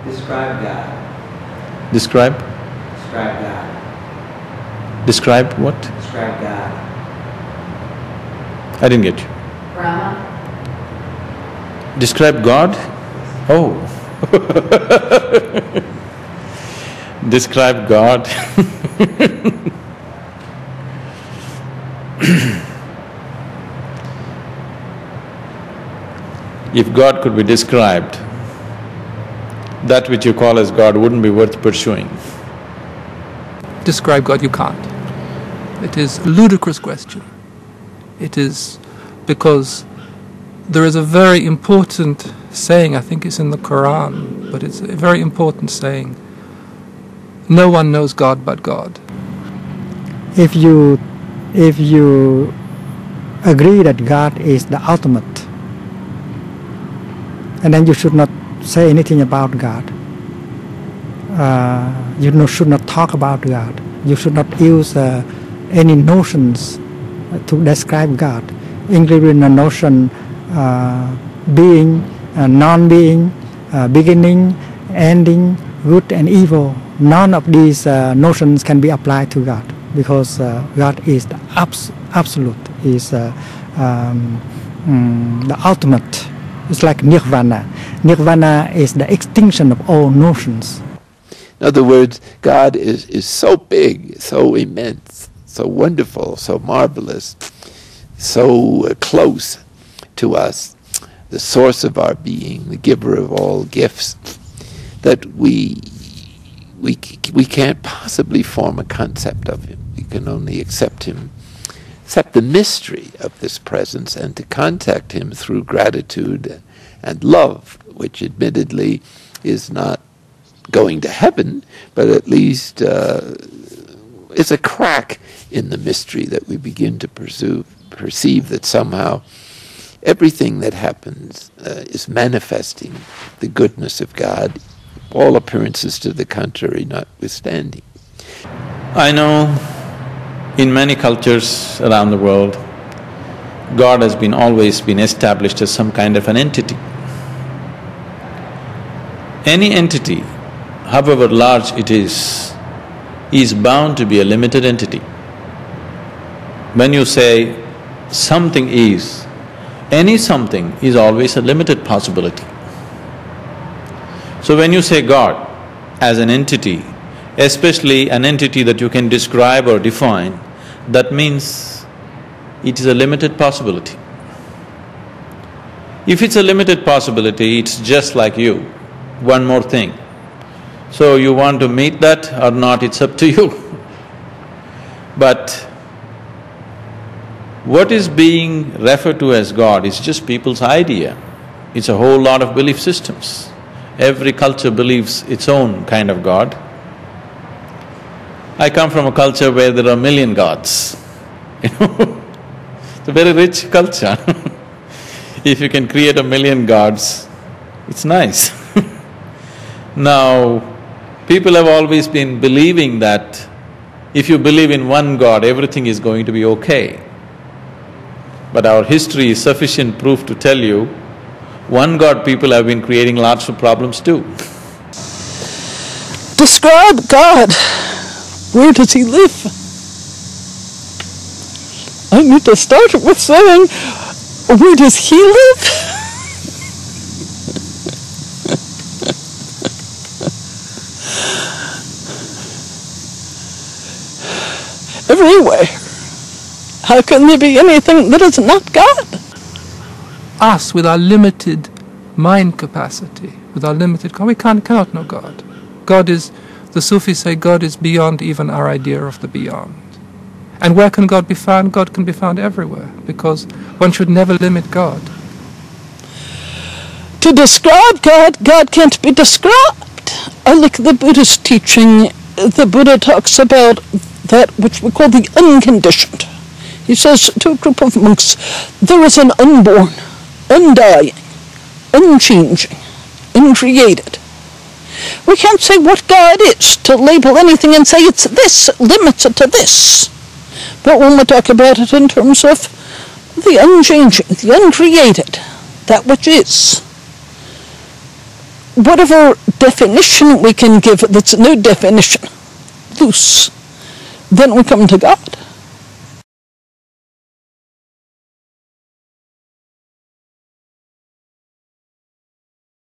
Describe God. Describe? Describe God. Describe what? Describe God. I didn't get you. Brahma. Describe God? Oh. Describe God. If God could be described, that which you call as God wouldn't be worth pursuing. Describe God, you can't. It is a ludicrous question. It is because there is a very important saying, I think it's in the Quran, but it's a very important saying. No one knows God but God. If you agree that God is the ultimate, and then you should not say anything about God. You should not talk about God. You should not use any notions to describe God, including the notion being, non-being, beginning, ending, good and evil. None of these notions can be applied to God, because God is the absolute, is the ultimate. It's like nirvana. Nirvana is the extinction of all notions. In other words, God is so big, so immense, so wonderful, so marvelous, so close to us, the source of our being, the giver of all gifts, that we can't possibly form a concept of him. We can only accept him, accept the mystery of this presence, and to contact him through gratitude and love, which admittedly is not going to heaven, but at least is a crack in the mystery that we begin to perceive that somehow everything that happens is manifesting the goodness of God, all appearances to the contrary notwithstanding. I know in many cultures around the world, God has always been established as some kind of an entity. Any entity, however large it is bound to be a limited entity. When you say something is, any something is always a limited possibility. So when you say God as an entity, especially an entity that you can describe or define, that means it is a limited possibility. If it's a limited possibility, it's just like you. One more thing. So you want to meet that or not, it's up to you. But what is being referred to as God is just people's idea. It's a whole lot of belief systems. Every culture believes its own kind of God. I come from a culture where there are a million gods, It's a very rich culture. If you can create a million gods, it's nice. Now, people have always been believing that if you believe in one God, everything is going to be okay. But our history is sufficient proof to tell you, one God people have been creating lots of problems too. Describe God. Where does he live? I need to start with saying, where does he live? Everywhere. How can there be anything that is not God? Us, with our limited mind capacity, with our limited… we cannot know God. God is… the Sufis say God is beyond even our idea of the beyond. And where can God be found? God can be found everywhere, because one should never limit God. To describe God, God can't be described. Like the Buddhist teaching, the Buddha talks about that which we call the unconditioned. He says to a group of monks, there is an unborn, undying, unchanging, uncreated. We can't say what God is, to label anything and say it's this, limits it to this. But when we talk about it in terms of the unchanging, the uncreated, that which is, whatever definition we can give it that's no definition, loose, then we come to God.